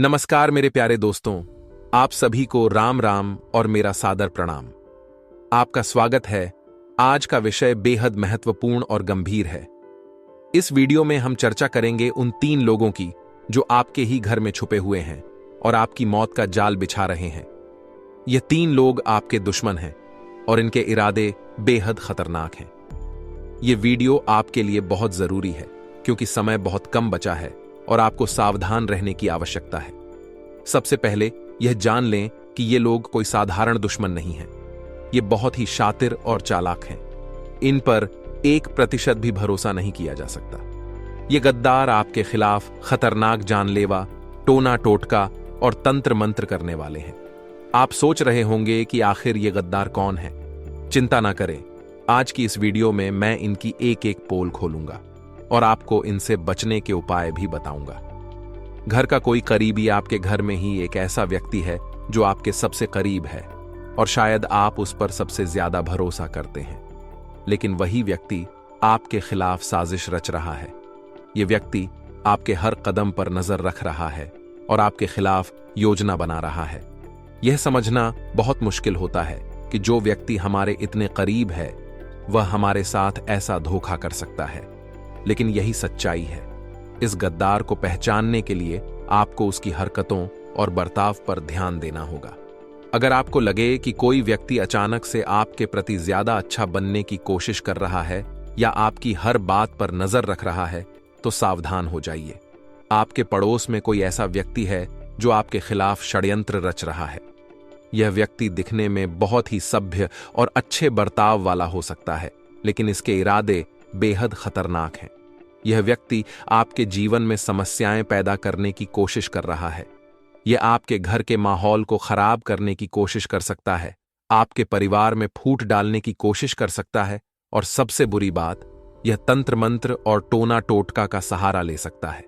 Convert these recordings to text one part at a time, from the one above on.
नमस्कार मेरे प्यारे दोस्तों, आप सभी को राम राम और मेरा सादर प्रणाम। आपका स्वागत है। आज का विषय बेहद महत्वपूर्ण और गंभीर है। इस वीडियो में हम चर्चा करेंगे उन 3 लोगों की जो आपके ही घर में छुपे हुए हैं और आपकी मौत का जाल बिछा रहे हैं। ये 3 लोग आपके दुश्मन हैं और इनके इरादे बेहद खतरनाक हैं। ये वीडियो आपके लिए बहुत जरूरी है क्योंकि समय बहुत कम बचा है और आपको सावधान रहने की आवश्यकता है। सबसे पहले यह जान लें कि ये लोग कोई साधारण दुश्मन नहीं हैं। ये बहुत ही शातिर और चालाक हैं। इन पर 1% भी भरोसा नहीं किया जा सकता। ये गद्दार आपके खिलाफ खतरनाक जानलेवा, टोना टोटका और तंत्र मंत्र करने वाले हैं। आप सोच रहे होंगे कि आखिर ये गद्दार कौन है। चिंता ना करें, आज की इस वीडियो में मैं इनकी एक एक पोल खोलूंगा और आपको इनसे बचने के उपाय भी बताऊंगा। घर का कोई करीबी आपके घर में ही एक ऐसा व्यक्ति है जो आपके सबसे करीब है और शायद आप उस पर सबसे ज्यादा भरोसा करते हैं, लेकिन वही व्यक्ति आपके खिलाफ साजिश रच रहा है। यह व्यक्ति आपके हर कदम पर नजर रख रहा है और आपके खिलाफ योजना बना रहा है। यह समझना बहुत मुश्किल होता है कि जो व्यक्ति हमारे इतने करीब है वह हमारे साथ ऐसा धोखा कर सकता है, लेकिन यही सच्चाई है। इस गद्दार को पहचानने के लिए आपको उसकी हरकतों और बर्ताव पर ध्यान देना होगा। अगर आपको लगे कि कोई व्यक्ति अचानक से आपके प्रति ज्यादा अच्छा बनने की कोशिश कर रहा है या आपकी हर बात पर नजर रख रहा है, तो सावधान हो जाइए। आपके पड़ोस में कोई ऐसा व्यक्ति है जो आपके खिलाफ षड्यंत्र रच रहा है। यह व्यक्ति दिखने में बहुत ही सभ्य और अच्छे बर्ताव वाला हो सकता है, लेकिन इसके इरादे बेहद खतरनाक हैं। यह व्यक्ति आपके जीवन में समस्याएं पैदा करने की कोशिश कर रहा है। यह आपके घर के माहौल को खराब करने की कोशिश कर सकता है, आपके परिवार में फूट डालने की कोशिश कर सकता है और सबसे बुरी बात, यह तंत्र मंत्र और टोना टोटका का सहारा ले सकता है।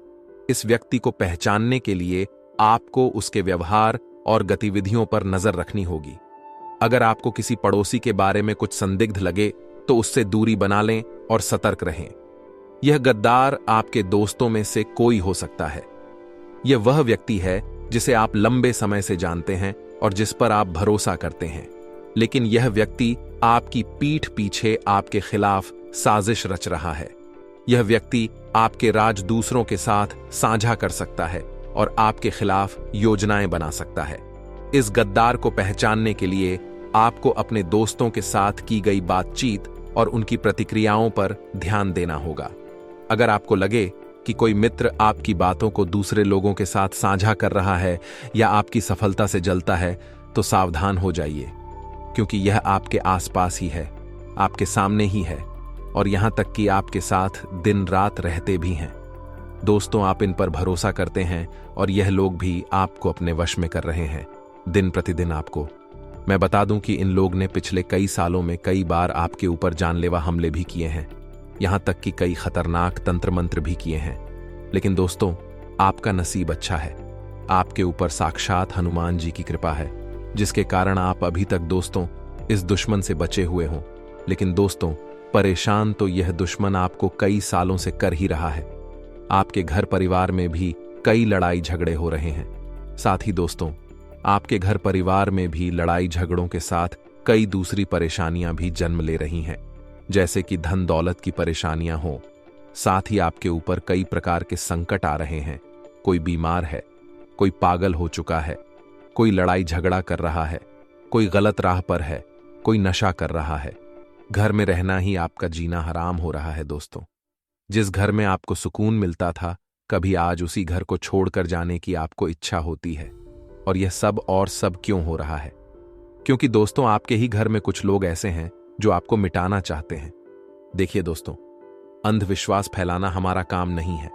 इस व्यक्ति को पहचानने के लिए आपको उसके व्यवहार और गतिविधियों पर नजर रखनी होगी। अगर आपको किसी पड़ोसी के बारे में कुछ संदिग्ध लगे तो उससे दूरी बना लें और सतर्क रहें। यह गद्दार आपके दोस्तों में से कोई हो सकता है। यह वह व्यक्ति है जिसे आप लंबे समय से जानते हैं और जिस पर आप भरोसा करते हैं, लेकिन यह व्यक्ति आपकी पीठ पीछे आपके खिलाफ साजिश रच रहा है। यह व्यक्ति आपके राज दूसरों के साथ साझा कर सकता है और आपके खिलाफ योजनाएं बना सकता है। इस गद्दार को पहचानने के लिए आपको अपने दोस्तों के साथ की गई बातचीत और उनकी प्रतिक्रियाओं पर ध्यान देना होगा। अगर आपको लगे कि कोई मित्र आपकी बातों को दूसरे लोगों के साथ साझा कर रहा है या आपकी सफलता से जलता है, तो सावधान हो जाइए, क्योंकि यह आपके आसपास ही है, आपके सामने ही है और यहां तक कि आपके साथ दिन रात रहते भी हैं। दोस्तों, आप इन पर भरोसा करते हैं और यह लोग भी आपको अपने वश में कर रहे हैं दिन प्रतिदिन आपको। मैं बता दूं कि इन लोग ने पिछले कई सालों में कई बार आपके ऊपर जानलेवा हमले भी किए हैं, यहां तक कि कई खतरनाक तंत्र मंत्र भी किए हैं। लेकिन दोस्तों, आपका नसीब अच्छा है। आपके ऊपर साक्षात हनुमान जी की कृपा है, जिसके कारण आप अभी तक दोस्तों इस दुश्मन से बचे हुए हों। लेकिन दोस्तों, परेशान तो यह दुश्मन आपको कई सालों से कर ही रहा है। आपके घर परिवार में भी कई लड़ाई झगड़े हो रहे हैं। साथ ही दोस्तों, आपके घर परिवार में भी लड़ाई झगड़ों के साथ कई दूसरी परेशानियां भी जन्म ले रही हैं, जैसे कि धन दौलत की परेशानियां हो। साथ ही आपके ऊपर कई प्रकार के संकट आ रहे हैं। कोई बीमार है, कोई पागल हो चुका है, कोई लड़ाई झगड़ा कर रहा है, कोई गलत राह पर है, कोई नशा कर रहा है। घर में रहना ही आपका जीना हराम हो रहा है। दोस्तों, जिस घर में आपको सुकून मिलता था, कभी आज उसी घर को छोड़कर जाने की आपको इच्छा होती है। और यह सब क्यों हो रहा है? क्योंकि दोस्तों, आपके ही घर में कुछ लोग ऐसे हैं जो आपको मिटाना चाहते हैं। देखिए दोस्तों, अंधविश्वास फैलाना हमारा काम नहीं है।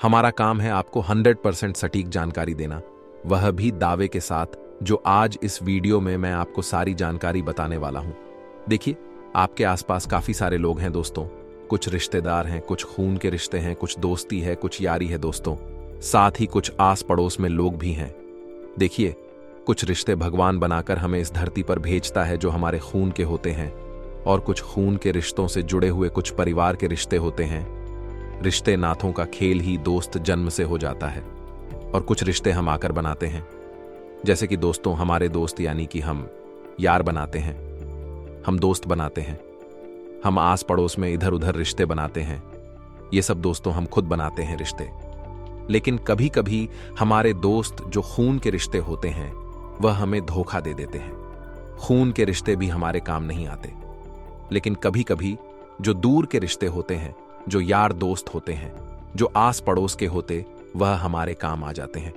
हमारा काम है आपको 100% सटीक जानकारी देना, वह भी दावे के साथ, जो आज इस वीडियो में मैं आपको सारी जानकारी बताने वाला हूं। देखिए, आपके आसपास काफी सारे लोग हैं दोस्तों। कुछ रिश्तेदार हैं, कुछ खून के रिश्ते हैं, कुछ दोस्ती है, कुछ यारी है दोस्तों। साथ ही कुछ आस पड़ोस में लोग भी हैं। देखिए, कुछ रिश्ते भगवान बनाकर हमें इस धरती पर भेजता है जो हमारे खून के होते हैं, और कुछ खून के रिश्तों से जुड़े हुए कुछ परिवार के रिश्ते होते हैं। रिश्ते नाथों का खेल ही दोस्त जन्म से हो जाता है। और कुछ रिश्ते हम आकर बनाते हैं। जैसे कि दोस्तों, हमारे दोस्त यानी कि हम यार बनाते हैं, हम दोस्त बनाते हैं, हम आस पड़ोस में इधर उधर रिश्ते बनाते हैं। ये सब दोस्तों हम खुद बनाते हैं रिश्ते। लेकिन कभी कभी हमारे दोस्त जो खून के रिश्ते होते हैं वह हमें धोखा दे देते हैं। खून के रिश्ते भी हमारे काम नहीं आते, लेकिन कभी कभी जो दूर के रिश्ते होते हैं, जो यार दोस्त होते हैं, जो आस पड़ोस के होते, वह हमारे काम आ जाते हैं।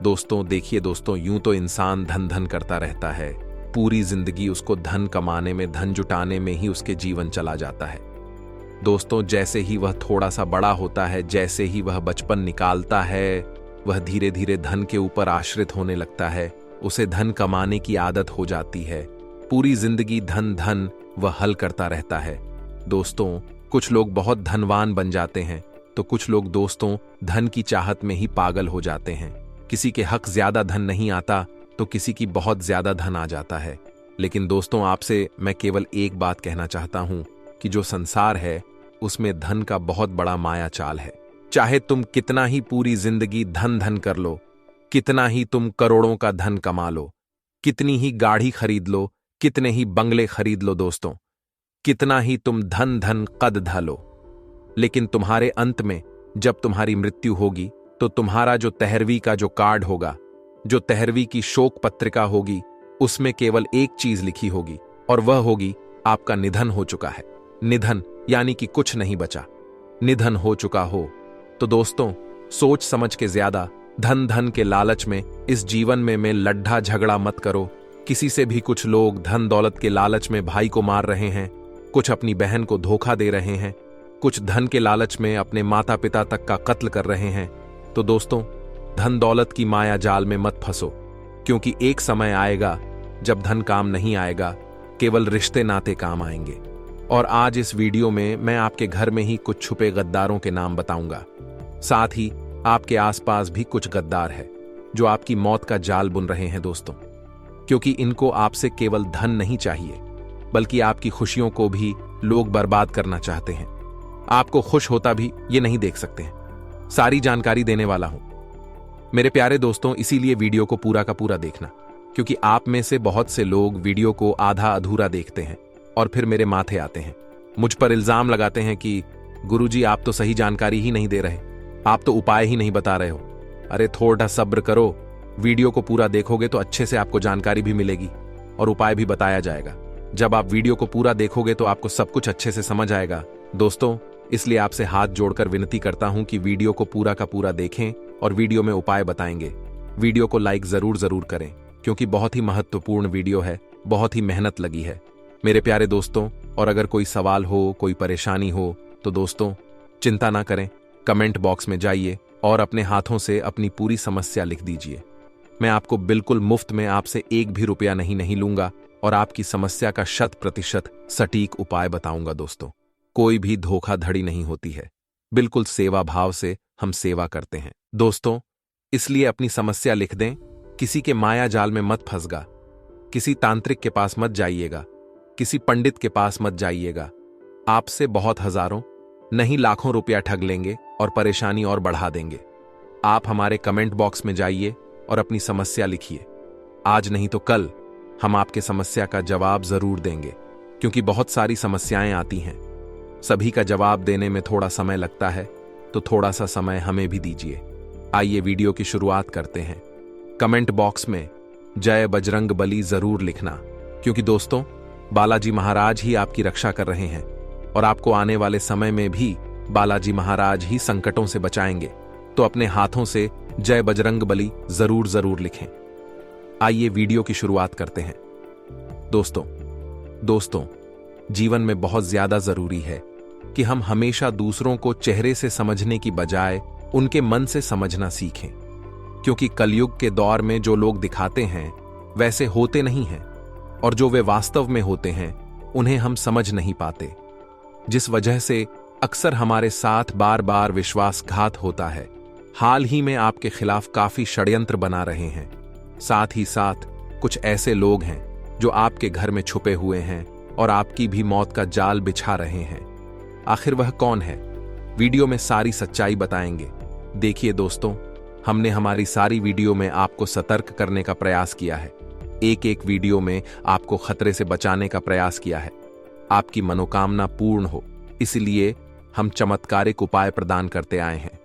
दोस्तों देखिए दोस्तों, यूं तो इंसान धन धन करता रहता है, पूरी जिंदगी उसको धन कमाने में, धन जुटाने में ही उसके जीवन चला जाता है। दोस्तों जैसे ही वह थोड़ा सा बड़ा होता है, जैसे ही वह बचपन निकालता है, वह धीरे धीरे धन के ऊपर आश्रित होने लगता है, उसे धन कमाने की आदत हो जाती है। पूरी जिंदगी धन धन वह हल करता रहता है। दोस्तों कुछ लोग बहुत धनवान बन जाते हैं, तो कुछ लोग दोस्तों धन की चाहत में ही पागल हो जाते हैं। किसी के हक ज्यादा धन नहीं आता तो किसी की बहुत ज्यादा धन आ जाता है। लेकिन दोस्तों आपसे मैं केवल एक बात कहना चाहता हूं कि जो संसार है उसमें धन का बहुत बड़ा माया चाल है। चाहे तुम कितना ही पूरी जिंदगी धन धन कर लो, कितना ही तुम करोड़ों का धन कमा लो, कितनी ही गाड़ी खरीद लो, कितने ही बंगले खरीद लो दोस्तों, कितना ही तुम धन धन कद ध लो, लेकिन तुम्हारे अंत में जब तुम्हारी मृत्यु होगी तो तुम्हारा जो 13वीं का जो कार्ड होगा, जो 13वीं की शोक पत्रिका होगी, उसमें केवल एक चीज लिखी होगी और वह होगी आपका निधन हो चुका है। निधन यानी कि कुछ नहीं बचा, निधन हो चुका हो। तो दोस्तों सोच समझ के ज्यादा धन धन के लालच में इस जीवन में लड्ढा झगड़ा मत करो। किसी से भी कुछ लोग धन दौलत के लालच में भाई को मार रहे हैं, कुछ अपनी बहन को धोखा दे रहे हैं, कुछ धन के लालच में अपने माता पिता तक का कत्ल कर रहे हैं। तो दोस्तों धन दौलत की माया जाल में मत फंसो, क्योंकि एक समय आएगा जब धन काम नहीं आएगा, केवल रिश्ते नाते काम आएंगे। और आज इस वीडियो में मैं आपके घर में ही कुछ छुपे गद्दारों के नाम बताऊंगा। साथ ही आपके आसपास भी कुछ गद्दार है जो आपकी मौत का जाल बुन रहे हैं दोस्तों, क्योंकि इनको आपसे केवल धन नहीं चाहिए, बल्कि आपकी खुशियों को भी लोग बर्बाद करना चाहते हैं। आपको खुश होता भी ये नहीं देख सकते हैं। सारी जानकारी देने वाला हूं मेरे प्यारे दोस्तों, इसीलिए वीडियो को पूरा का पूरा देखना, क्योंकि आप में से बहुत से लोग वीडियो को आधा अधूरा देखते हैं और फिर मेरे माथे आते हैं, मुझ पर इल्जाम लगाते हैं कि गुरुजी आप तो सही जानकारी ही नहीं दे रहे, आप तो उपाय ही नहीं बता रहे हो। अरे थोड़ा सब्र करो, वीडियो को पूरा देखोगे तो अच्छे से आपको जानकारी भी मिलेगी और उपाय भी बताया जाएगा। जब आप वीडियो को पूरा देखोगे तो आपको सब कुछ अच्छे से समझ आएगा। दोस्तों इसलिए आपसे हाथ जोड़कर विनती करता हूं कि वीडियो को पूरा का पूरा देखें और वीडियो में उपाय बताएंगे। वीडियो को लाइक जरूर करें, क्योंकि बहुत ही महत्वपूर्ण वीडियो है, बहुत ही मेहनत लगी है मेरे प्यारे दोस्तों। और अगर कोई सवाल हो, कोई परेशानी हो तो दोस्तों चिंता ना करें, कमेंट बॉक्स में जाइए और अपने हाथों से अपनी पूरी समस्या लिख दीजिए। मैं आपको बिल्कुल मुफ्त में आपसे एक भी रुपया नहीं लूंगा और आपकी समस्या का 100% सटीक उपाय बताऊंगा दोस्तों। कोई भी धोखाधड़ी नहीं होती है, बिल्कुल सेवा भाव से हम सेवा करते हैं दोस्तों। इसलिए अपनी समस्या लिख दें, किसी के माया जाल में मत फंसगा, किसी तांत्रिक के पास मत जाइएगा, किसी पंडित के पास मत जाइएगा। आपसे बहुत हजारों नहीं लाखों रुपया ठग लेंगे और परेशानी और बढ़ा देंगे। आप हमारे कमेंट बॉक्स में जाइए और अपनी समस्या लिखिए। आज नहीं तो कल हम आपके समस्या का जवाब जरूर देंगे, क्योंकि बहुत सारी समस्याएं आती हैं, सभी का जवाब देने में थोड़ा समय लगता है, तो थोड़ा सा समय हमें भी दीजिए। आइए वीडियो की शुरुआत करते हैं। कमेंट बॉक्स में जय बजरंग बली जरूर लिखना, क्योंकि दोस्तों बालाजी महाराज ही आपकी रक्षा कर रहे हैं और आपको आने वाले समय में भी बालाजी महाराज ही संकटों से बचाएंगे। तो अपने हाथों से जय बजरंग बली जरूर लिखें। आइए वीडियो की शुरुआत करते हैं। दोस्तों जीवन में बहुत ज्यादा जरूरी है कि हम हमेशा दूसरों को चेहरे से समझने की बजाय उनके मन से समझना सीखें, क्योंकि कलयुग के दौर में जो लोग दिखाते हैं वैसे होते नहीं हैं, और जो वे वास्तव में होते हैं उन्हें हम समझ नहीं पाते, जिस वजह से अक्सर हमारे साथ बार बार विश्वासघात होता है। हाल ही में आपके खिलाफ काफी षड्यंत्र बना रहे हैं। साथ ही साथ कुछ ऐसे लोग हैं जो आपके घर में छुपे हुए हैं और आपकी भी मौत का जाल बिछा रहे हैं। आखिर वह कौन है? वीडियो में सारी सच्चाई बताएंगे। देखिए दोस्तों, हमने हमारी सारी वीडियो में आपको सतर्क करने का प्रयास किया है। एक एक वीडियो में आपको खतरे से बचाने का प्रयास किया है। आपकी मनोकामना पूर्ण हो, इसलिए हम चमत्कारिक उपाय प्रदान करते आए हैं।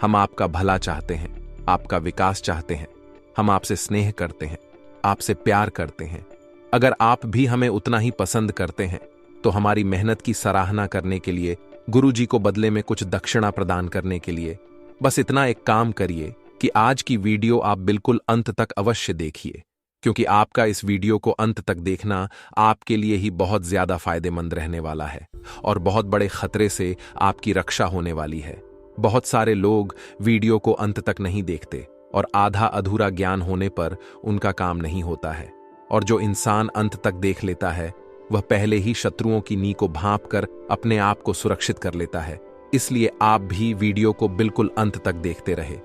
हम आपका भला चाहते हैं, आपका विकास चाहते हैं। हम आपसे स्नेह करते हैं, आपसे प्यार करते हैं। अगर आप भी हमें उतना ही पसंद करते हैं तो हमारी मेहनत की सराहना करने के लिए, गुरु जी को बदले में कुछ दक्षिणा प्रदान करने के लिए बस इतना एक काम करिए कि आज की वीडियो आप बिल्कुल अंत तक अवश्य देखिए, क्योंकि आपका इस वीडियो को अंत तक देखना आपके लिए ही बहुत ज्यादा फायदेमंद रहने वाला है और बहुत बड़े खतरे से आपकी रक्षा होने वाली है। बहुत सारे लोग वीडियो को अंत तक नहीं देखते और आधा अधूरा ज्ञान होने पर उनका काम नहीं होता है। और जो इंसान अंत तक देख लेता है वह पहले ही शत्रुओं की नी को भांप कर अपने आप को सुरक्षित कर लेता है। इसलिए आप भी वीडियो को बिल्कुल अंत तक देखते रहे।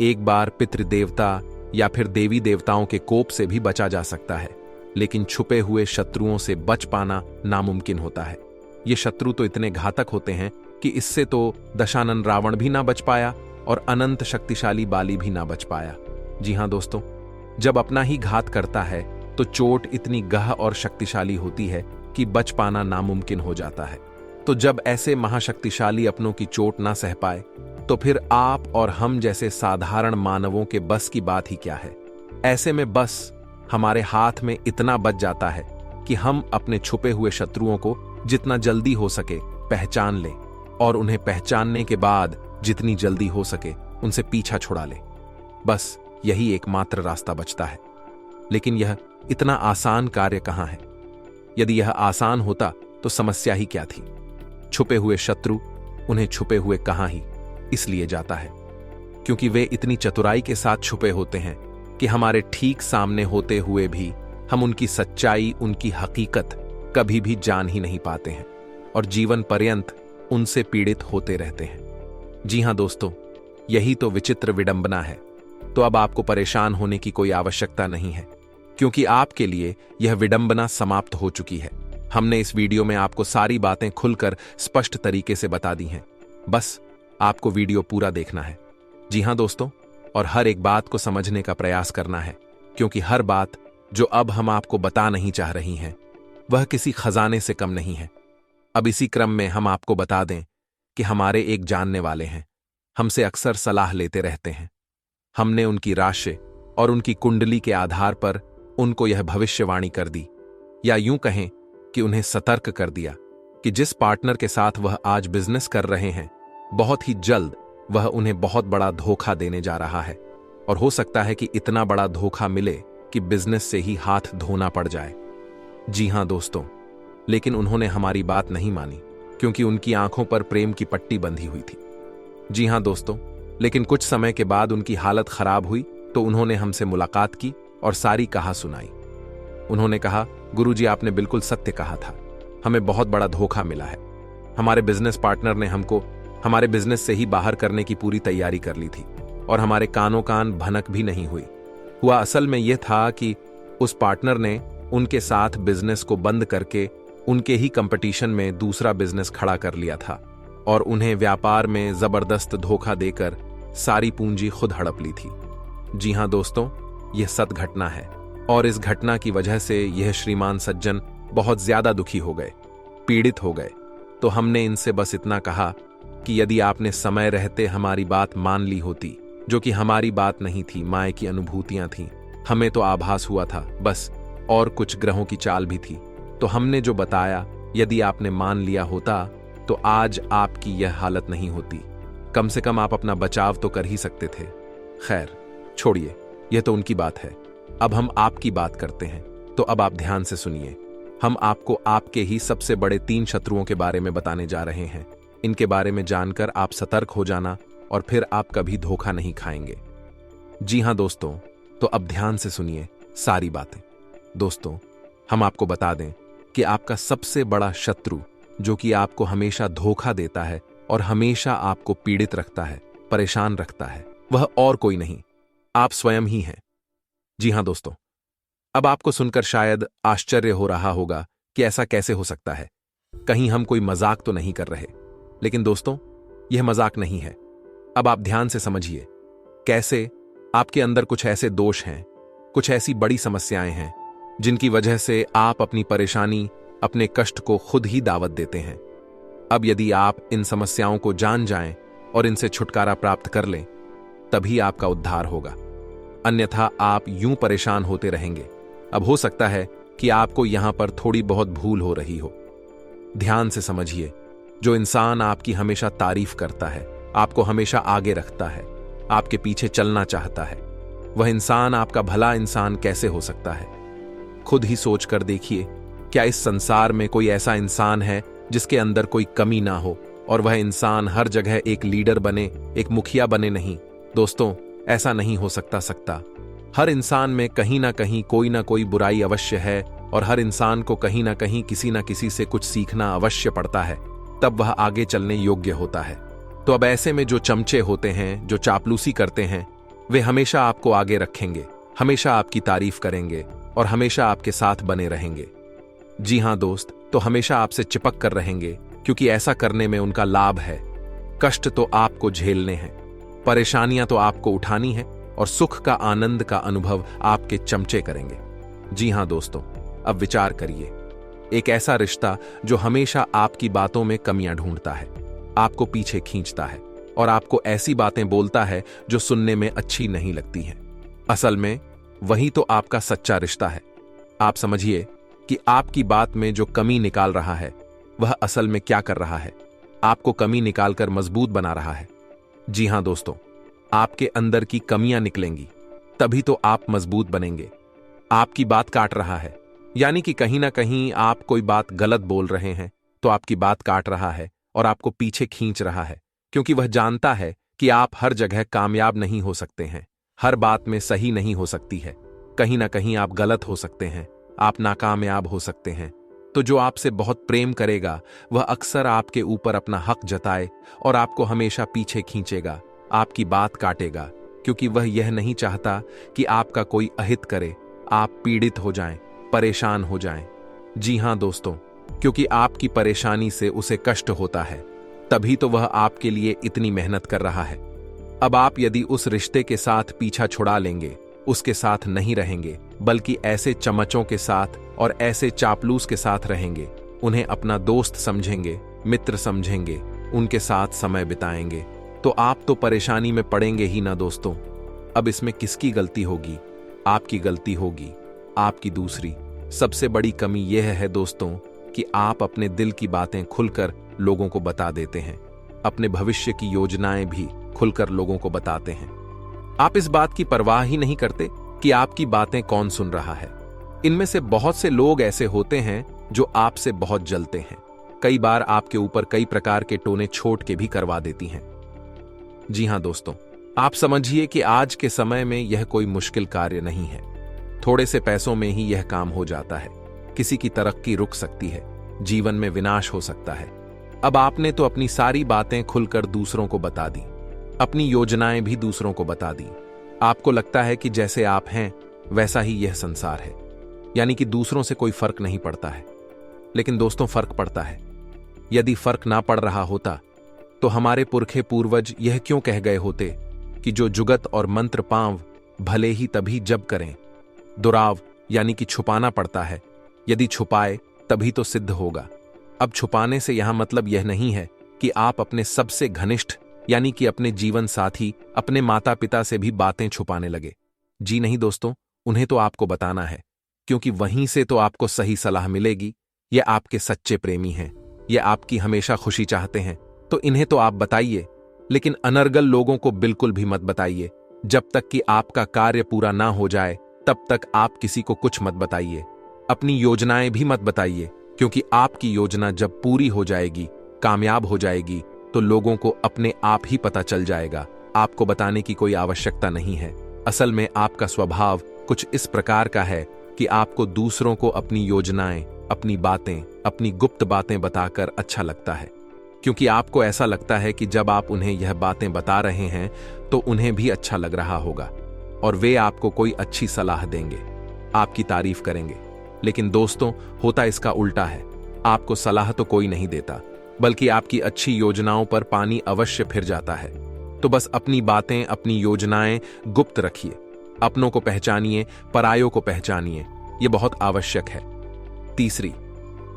एक बार पितृदेवता या फिर देवी देवताओं के कोप से भी बचा जा सकता है, लेकिन छुपे हुए शत्रुओं से बच पाना नामुमकिन होता है। ये शत्रु तो इतने घातक होते हैं कि इससे तो दशानन रावण भी ना बच पाया और अनंत शक्तिशाली बाली भी ना बच पाया। जी हां दोस्तों, जब अपना ही घात करता है तो चोट इतनी गह और शक्तिशाली होती है कि बच पाना नामुमकिन हो जाता है। तो जब ऐसे महाशक्तिशाली अपनों की चोट ना सह पाए तो फिर आप और हम जैसे साधारण मानवों के बस की बात ही क्या है। ऐसे में बस हमारे हाथ में इतना बच जाता है कि हम अपने छुपे हुए शत्रुओं को जितना जल्दी हो सके पहचान लें और उन्हें पहचानने के बाद जितनी जल्दी हो सके उनसे पीछा छुड़ा लें। बस यही एकमात्र रास्ता बचता है। लेकिन यह इतना आसान कार्य कहां है? यदि यह आसान होता तो समस्या ही क्या थी। छुपे हुए शत्रु उन्हें छुपे हुए कहां ही इसलिए जाता है क्योंकि वे इतनी चतुराई के साथ छुपे होते हैं कि हमारे ठीक सामने होते हुए भी हम उनकी सच्चाई, उनकी हकीकत कभी भी जान ही नहीं पाते हैं और जीवन पर्यंत उनसे पीड़ित होते रहते हैं। जी हां दोस्तों, यही तो विचित्र विडंबना है। तो अब आपको परेशान होने की कोई आवश्यकता नहीं है, क्योंकि आपके लिए यह विडंबना समाप्त हो चुकी है। हमने इस वीडियो में आपको सारी बातें खुलकर स्पष्ट तरीके से बता दी हैं। बस आपको वीडियो पूरा देखना है। जी हां दोस्तों, और हर एक बात को समझने का प्रयास करना है, क्योंकि हर बात जो अब हम आपको बता नहीं चाह रही हैं वह किसी खजाने से कम नहीं है। अब इसी क्रम में हम आपको बता दें कि हमारे एक जानने वाले हैं, हमसे अक्सर सलाह लेते रहते हैं। हमने उनकी राशि और उनकी कुंडली के आधार पर उनको यह भविष्यवाणी कर दी, या यूं कहें कि उन्हें सतर्क कर दिया कि जिस पार्टनर के साथ वह आज बिजनेस कर रहे हैं बहुत ही जल्द वह उन्हें बहुत बड़ा धोखा देने जा रहा है। और हो सकता है कि इतना बड़ा धोखा मिले कि बिजनेस से ही हाथ धोना पड़ जाए। जी हां दोस्तों, लेकिन उन्होंने हमारी बात नहीं मानी, क्योंकि उनकी आंखों पर प्रेम की पट्टी बंधी हुई थी। जी हां दोस्तों, लेकिन कुछ समय के बाद उनकी हालत खराब हुई तो उन्होंने हमसे मुलाकात की और सारी कहा सुनाई। उन्होंने कहा, गुरुजी आपने बिल्कुल सत्य कहा था, हमें बहुत बड़ा धोखा मिला है। हमारे बिजनेस पार्टनर ने हमको हमारे बिजनेस से ही बाहर करने की पूरी तैयारी कर ली थी और हमारे कानों कान भनक भी नहीं हुई। हुआ असल में यह था कि उस पार्टनर ने उनके साथ बिजनेस को बंद करके उनके ही कंपटीशन में दूसरा बिजनेस खड़ा कर लिया था और उन्हें व्यापार में जबरदस्त धोखा देकर सारी पूंजी खुद हड़प ली थी। जी हां दोस्तों, यह सत्य घटना है और इस घटना की वजह से यह श्रीमान सज्जन बहुत ज्यादा दुखी हो गए, पीड़ित हो गए। तो हमने इनसे बस इतना कहा कि यदि आपने समय रहते हमारी बात मान ली होती, जो कि हमारी बात नहीं थी, माया की अनुभूतियां थीं, हमें तो आभास हुआ था बस, और कुछ ग्रहों की चाल भी थी। तो हमने जो बताया यदि आपने मान लिया होता तो आज आपकी यह हालत नहीं होती। कम से कम आप अपना बचाव तो कर ही सकते थे। खैर छोड़िए, यह तो उनकी बात है। अब हम आपकी बात करते हैं, तो अब आप ध्यान से सुनिए। हम आपको आपके ही सबसे बड़े 3 शत्रुओं के बारे में बताने जा रहे हैं। इनके बारे में जानकर आप सतर्क हो जाना और फिर आप कभी धोखा नहीं खाएंगे। जी हां दोस्तों, तो अब ध्यान से सुनिए सारी बातें। दोस्तों, हम आपको बता दें कि आपका सबसे बड़ा शत्रु, जो कि आपको हमेशा धोखा देता है और हमेशा आपको पीड़ित रखता है, परेशान रखता है, वह और कोई नहीं, आप स्वयं ही हैं। जी हां दोस्तों, अब आपको सुनकर शायद आश्चर्य हो रहा होगा कि ऐसा कैसे हो सकता है, कहीं हम कोई मजाक तो नहीं कर रहे। लेकिन दोस्तों, यह मजाक नहीं है। अब आप ध्यान से समझिए। कैसे? आपके अंदर कुछ ऐसे दोष हैं, कुछ ऐसी बड़ी समस्याएं हैं जिनकी वजह से आप अपनी परेशानी, अपने कष्ट को खुद ही दावत देते हैं। अब यदि आप इन समस्याओं को जान जाएं और इनसे छुटकारा प्राप्त कर लें, तभी आपका उद्धार होगा। अन्यथा आप यूं परेशान होते रहेंगे। अब हो सकता है कि आपको यहां पर थोड़ी बहुत भूल हो रही हो। ध्यान से समझिए, जो इंसान आपकी हमेशा तारीफ करता है, आपको हमेशा आगे रखता है, आपके पीछे चलना चाहता है, वह इंसान आपका भला इंसान कैसे हो सकता है? खुद ही सोच कर देखिए, क्या इस संसार में कोई ऐसा इंसान है जिसके अंदर कोई कमी ना हो और वह इंसान हर जगह एक लीडर बने, एक मुखिया बने? नहीं दोस्तों, ऐसा नहीं हो सकता। हर इंसान में कहीं ना कोई बुराई अवश्य है और हर इंसान को कहीं ना किसी से कुछ सीखना अवश्य पड़ता है, तब वह आगे चलने योग्य होता है। तो अब ऐसे में जो चमचे होते हैं, जो चापलूसी करते हैं, वे हमेशा आपको आगे रखेंगे, हमेशा आपकी तारीफ करेंगे और हमेशा आपके साथ बने रहेंगे। जी हां दोस्त, तो हमेशा आपसे चिपक कर रहेंगे, क्योंकि ऐसा करने में उनका लाभ है। कष्ट तो आपको झेलने हैं, परेशानियां तो आपको उठानी है और सुख का, आनंद का अनुभव आपके चमचे करेंगे। जी हां दोस्तों, अब विचार करिए, एक ऐसा रिश्ता जो हमेशा आपकी बातों में कमियां ढूंढता है, आपको पीछे खींचता है और आपको ऐसी बातें बोलता है जो सुनने में अच्छी नहीं लगती हैं। असल में वही तो आपका सच्चा रिश्ता है। आप समझिए कि आपकी बात में जो कमी निकाल रहा है, वह असल में क्या कर रहा है? आपको कमी निकालकर मजबूत बना रहा है। जी हां दोस्तों, आपके अंदर की कमियां निकलेंगी, तभी तो आप मजबूत बनेंगे। आपकी बात काट रहा है, यानी कि कहीं ना कहीं आप कोई बात गलत बोल रहे हैं, तो आपकी बात काट रहा है और आपको पीछे खींच रहा है, क्योंकि वह जानता है कि आप हर जगह कामयाब नहीं हो सकते हैं, हर बात में सही नहीं हो सकती है, कहीं ना कहीं आप गलत हो सकते हैं, आप नाकामयाब हो सकते हैं। तो जो आपसे बहुत प्रेम करेगा, वह अक्सर आपके ऊपर अपना हक जताए और आपको हमेशा पीछे खींचेगा, आपकी बात काटेगा, क्योंकि वह यह नहीं चाहता कि आपका कोई अहित करे, आप पीड़ित हो जाएं, परेशान हो जाएं। जी हां दोस्तों, क्योंकि आपकी परेशानी से उसे कष्ट होता है, तभी तो वह आपके लिए इतनी मेहनत कर रहा है। अब आप यदि उस रिश्ते के साथ पीछा छुड़ा लेंगे, उसके साथ नहीं रहेंगे, बल्कि ऐसे चमचों के साथ और ऐसे चापलूस के साथ रहेंगे, उन्हें अपना दोस्त समझेंगे, मित्र समझेंगे, उनके साथ समय बिताएंगे, तो आप तो परेशानी में पड़ेंगे ही ना दोस्तों। अब इसमें किसकी गलती होगी? आपकी गलती होगी। आपकी दूसरी सबसे बड़ी कमी यह है दोस्तों कि आप अपने दिल की बातें खुलकर लोगों को बता देते हैं, अपने भविष्य की योजनाएं भी खुलकर लोगों को बताते हैं। आप इस बात की परवाह ही नहीं करते कि आपकी बातें कौन सुन रहा है। इनमें से बहुत से लोग ऐसे होते हैं जो आपसे बहुत जलते हैं, कई बार आपके ऊपर कई प्रकार के टोने छोड़ के भी करवा देती हैं। जी हां दोस्तों, आप समझिए कि आज के समय में यह कोई मुश्किल कार्य नहीं है, थोड़े से पैसों में ही यह काम हो जाता है। किसी की तरक्की रुक सकती है, जीवन में विनाश हो सकता है। अब आपने तो अपनी सारी बातें खुलकर दूसरों को बता दी, अपनी योजनाएं भी दूसरों को बता दी। आपको लगता है कि जैसे आप हैं वैसा ही यह संसार है, यानी कि दूसरों से कोई फर्क नहीं पड़ता है। लेकिन दोस्तों, फर्क पड़ता है। यदि फर्क ना पड़ रहा होता तो हमारे पुरखे पूर्वज यह क्यों कह गए होते कि जो जुगत और मंत्र पांव भले ही तभी जब करें। दुराव यानी कि छुपाना पड़ता है, यदि छुपाए तभी तो सिद्ध होगा। अब छुपाने से यहां मतलब यह नहीं है कि आप अपने सबसे घनिष्ठ यानी कि अपने जीवन साथी, अपने माता पिता से भी बातें छुपाने लगे। जी नहीं दोस्तों, उन्हें तो आपको बताना है, क्योंकि वहीं से तो आपको सही सलाह मिलेगी। ये आपके सच्चे प्रेमी हैं, ये आपकी हमेशा खुशी चाहते हैं, तो इन्हें तो आप बताइए। लेकिन अनर्गल लोगों को बिल्कुल भी मत बताइए। जब तक कि आपका कार्य पूरा ना हो जाए तब तक आप किसी को कुछ मत बताइए। अपनी योजनाएं भी मत बताइए, क्योंकि आपकी योजना जब पूरी हो जाएगी, कामयाब हो जाएगी, तो लोगों को अपने आप ही पता चल जाएगा। आपको बताने की कोई आवश्यकता नहीं है। असल में आपका स्वभाव कुछ इस प्रकार का है कि आपको दूसरों को अपनी योजनाएं, अपनी बातें, अपनी गुप्त बातें बताकर अच्छा लगता है, क्योंकि आपको ऐसा लगता है कि जब आप उन्हें यह बातें बता रहे हैं तो उन्हें भी अच्छा लग रहा होगा और वे आपको कोई अच्छी सलाह देंगे, आपकी तारीफ करेंगे। लेकिन दोस्तों, होता इसका उल्टा है। आपको सलाह तो कोई नहीं देता, बल्कि आपकी अच्छी योजनाओं पर पानी अवश्य फिर जाता है। तो बस अपनी बातें, अपनी योजनाएं गुप्त रखिए। अपनों को पहचानिए, परायों को पहचानिए। यह बहुत आवश्यक है। तीसरी,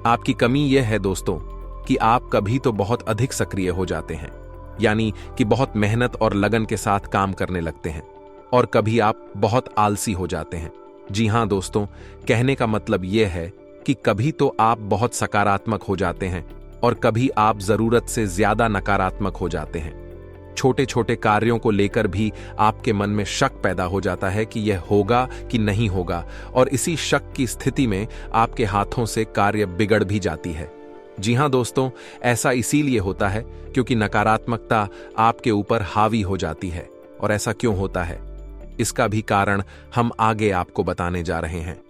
आपकी कमी यह है दोस्तों कि आप कभी तो बहुत अधिक सक्रिय हो जाते हैं, यानी कि बहुत मेहनत और लगन के साथ काम करने लगते हैं, और कभी आप बहुत आलसी हो जाते हैं। जी हां दोस्तों, कहने का मतलब यह है कि कभी तो आप बहुत सकारात्मक हो जाते हैं और कभी आप जरूरत से ज्यादा नकारात्मक हो जाते हैं। छोटे छोटे कार्यों को लेकर भी आपके मन में शक पैदा हो जाता है कि यह होगा कि नहीं होगा, और इसी शक की स्थिति में आपके हाथों से कार्य बिगड़ भी जाती है। जी हां दोस्तों, ऐसा इसीलिए होता है क्योंकि नकारात्मकता आपके ऊपर हावी हो जाती है। और ऐसा क्यों होता है, इसका भी कारण हम आगे आपको बताने जा रहे हैं।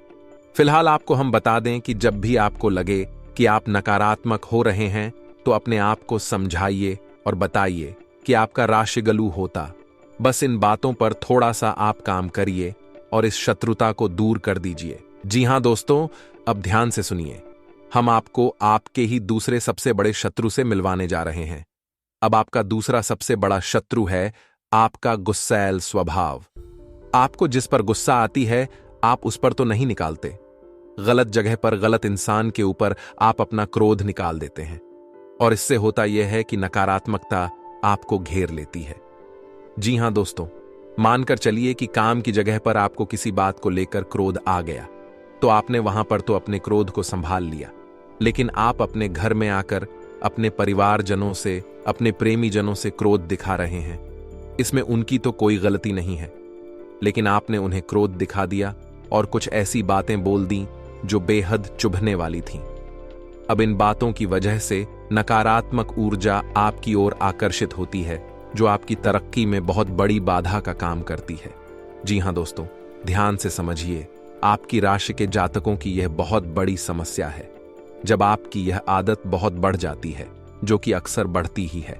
फिलहाल आपको हम बता दें कि जब भी आपको लगे कि आप नकारात्मक हो रहे हैं तो अपने आप को समझाइए और बताइए कि आपका राशिगलू होता। बस इन बातों पर थोड़ा सा आप काम करिए और इस शत्रुता को दूर कर दीजिए। जी हां दोस्तों, अब ध्यान से सुनिए। हम आपको आपके ही दूसरे सबसे बड़े शत्रु से मिलवाने जा रहे हैं। अब आपका दूसरा सबसे बड़ा शत्रु है आपका गुस्सैल स्वभाव। आपको जिस पर गुस्सा आती है आप उस पर तो नहीं निकालते। गलत जगह पर गलत इंसान के ऊपर आप अपना क्रोध निकाल देते हैं, और इससे होता यह है कि नकारात्मकता आपको घेर लेती है। जी हां दोस्तों, मानकर चलिए कि काम की जगह पर आपको किसी बात को लेकर क्रोध आ गया, तो आपने वहां पर तो अपने क्रोध को संभाल लिया, लेकिन आप अपने घर में आकर अपने परिवारजनों से, अपने प्रेमी जनों से क्रोध दिखा रहे हैं। इसमें उनकी तो कोई गलती नहीं है, लेकिन आपने उन्हें क्रोध दिखा दिया और कुछ ऐसी बातें बोल दी जो बेहद चुभने वाली थीं। अब इन बातों की वजह से नकारात्मक ऊर्जा आपकी ओर आकर्षित होती है, जो आपकी तरक्की में बहुत बड़ी बाधा का काम करती है। जी हां दोस्तों, ध्यान से समझिए, आपकी राशि के जातकों की यह बहुत बड़ी समस्या है। जब आपकी यह आदत बहुत बढ़ जाती है, जो कि अक्सर बढ़ती ही है।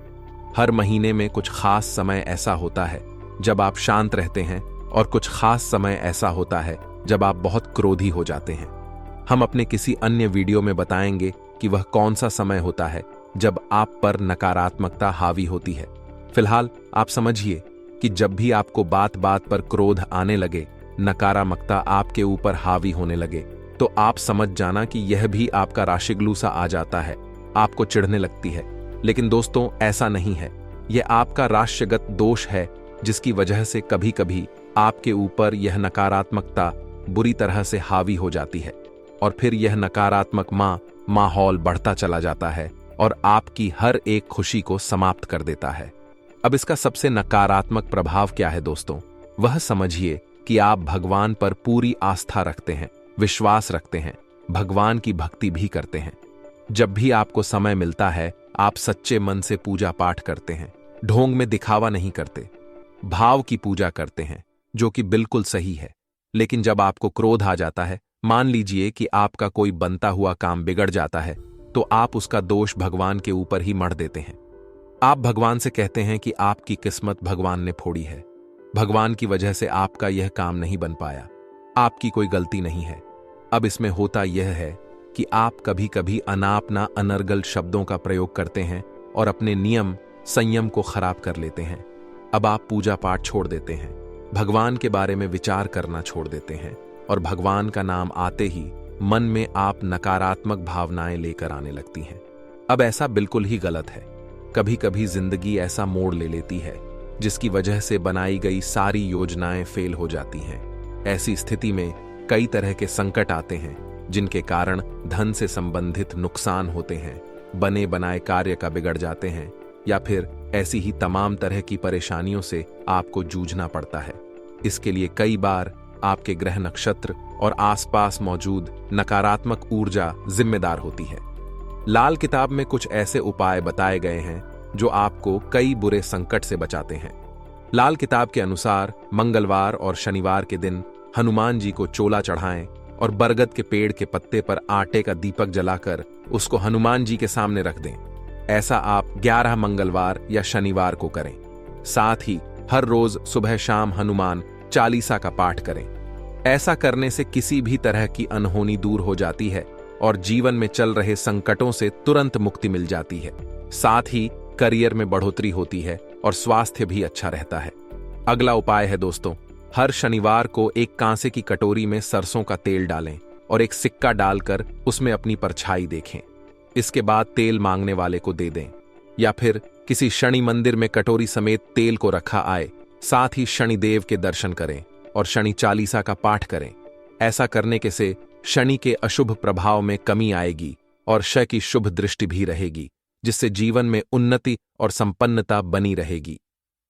हर महीने में कुछ खास समय ऐसा होता है जब आप शांत रहते हैं, और कुछ खास समय ऐसा होता है जब आप बहुत क्रोधी हो जाते हैं। हम अपने किसी अन्य वीडियो में बताएंगे कि वह कौन सा समय होता है जब आप पर नकारात्मकता हावी होती है। फिलहाल आप समझिए कि जब भी आपको बात बात पर क्रोध आने लगे, नकारात्मकता आपके ऊपर हावी होने लगे, तो आप समझ जाना कि यह भी आपका राशिगलू सा आ जाता है, आपको चिढ़ने लगती है। लेकिन दोस्तों, ऐसा नहीं है। यह आपका राशिगत दोष है, जिसकी वजह से कभी कभी आपके ऊपर यह नकारात्मकता बुरी तरह से हावी हो जाती है, और फिर यह नकारात्मक माहौल बढ़ता चला जाता है और आपकी हर एक खुशी को समाप्त कर देता है। अब इसका सबसे नकारात्मक प्रभाव क्या है दोस्तों? वह समझिए कि आप भगवान पर पूरी आस्था रखते हैं, विश्वास रखते हैं, भगवान की भक्ति भी करते हैं। जब भी आपको समय मिलता है, आप सच्चे मन से पूजा पाठ करते हैं, ढोंग में दिखावा नहीं करते, भाव की पूजा करते हैं, जो कि बिल्कुल सही है। लेकिन जब आपको क्रोध आ जाता है, मान लीजिए कि आपका कोई बनता हुआ काम बिगड़ जाता है, तो आप उसका दोष भगवान के ऊपर ही मढ़ देते हैं। आप भगवान से कहते हैं कि आपकी किस्मत भगवान ने फोड़ी है, भगवान की वजह से आपका यह काम नहीं बन पाया, आपकी कोई गलती नहीं है। अब इसमें होता यह है कि आप कभी कभी अनापना अनर्गल शब्दों का प्रयोग करते हैं और अपने नियम संयम को खराब कर लेते हैं। अब आप पूजा पाठ छोड़ देते हैं, भगवान के बारे में विचार करना छोड़ देते हैं, और भगवान का नाम आते ही मन में आप नकारात्मक भावनाएं लेकर आने लगती हैं। अब ऐसा बिल्कुल ही गलत है। कभी कभी जिंदगी ऐसा मोड़ ले लेती है जिसकी वजह से बनाई गई सारी योजनाएं फेल हो जाती हैं। ऐसी स्थिति में कई तरह के संकट आते हैं, जिनके कारण धन से संबंधित नुकसान होते हैं, बने बनाए कार्य का बिगड़ जाते हैं, या फिर ऐसी ही तमाम तरह की परेशानियों से आपको जूझना पड़ता है। इसके लिए कई बार आपके ग्रह नक्षत्र और आसपास मौजूद नकारात्मक ऊर्जा जिम्मेदार होती है। लाल किताब में कुछ ऐसे उपाय बताए गए हैं जो आपको कई बुरे संकट से बचाते हैं। लाल किताब के अनुसार मंगलवार और शनिवार के दिन हनुमान जी को चोला चढ़ाएं और बरगद के पेड़ के पत्ते पर आटे का दीपक जलाकर उसको हनुमान जी के सामने रख दें। ऐसा आप 11 मंगलवार या शनिवार को करें। साथ ही हर रोज सुबह शाम हनुमान चालीसा का पाठ करें। ऐसा करने से किसी भी तरह की अनहोनी दूर हो जाती है और जीवन में चल रहे संकटों से तुरंत मुक्ति मिल जाती है। साथ ही करियर में बढ़ोतरी होती है और स्वास्थ्य भी अच्छा रहता है। अगला उपाय है दोस्तों, हर शनिवार को एक कांसे की कटोरी में सरसों का तेल डालें और एक सिक्का डालकर उसमें अपनी परछाई देखें। इसके बाद तेल मांगने वाले को दे दें, या फिर किसी शनि मंदिर में कटोरी समेत तेल को रखा आए। साथ ही शनिदेव के दर्शन करें और शनि चालीसा का पाठ करें। ऐसा करने के से शनि के अशुभ प्रभाव में कमी आएगी और शय की शुभ दृष्टि भी रहेगी, जिससे जीवन में उन्नति और संपन्नता बनी रहेगी।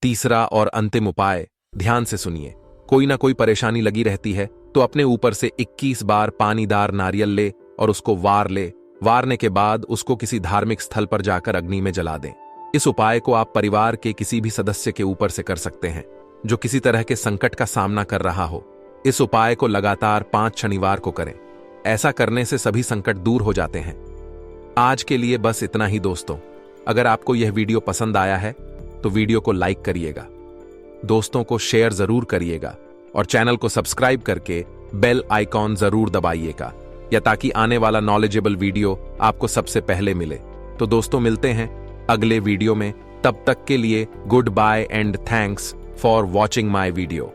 तीसरा और अंतिम उपाय, ध्यान से सुनिए। कोई ना कोई परेशानी लगी रहती है तो अपने ऊपर से 21 बार पानीदार नारियल ले और उसको वार ले। वारने के बाद उसको किसी धार्मिक स्थल पर जाकर अग्नि में जला दें। इस उपाय को आप परिवार के किसी भी सदस्य के ऊपर से कर सकते हैं जो किसी तरह के संकट का सामना कर रहा हो। इस उपाय को लगातार 5 शनिवार को करें। ऐसा करने से सभी संकट दूर हो जाते हैं। आज के लिए बस इतना ही दोस्तों। अगर आपको यह वीडियो पसंद आया है तो वीडियो को लाइक करिएगा, दोस्तों को शेयर जरूर करिएगा और चैनल को सब्सक्राइब करके बेल आइकॉन जरूर दबाइएगा, या ताकि आने वाला नॉलेजेबल वीडियो आपको सबसे पहले मिले। तो दोस्तों, मिलते हैं अगले वीडियो में। तब तक के लिए good bye and thanks for watching my video.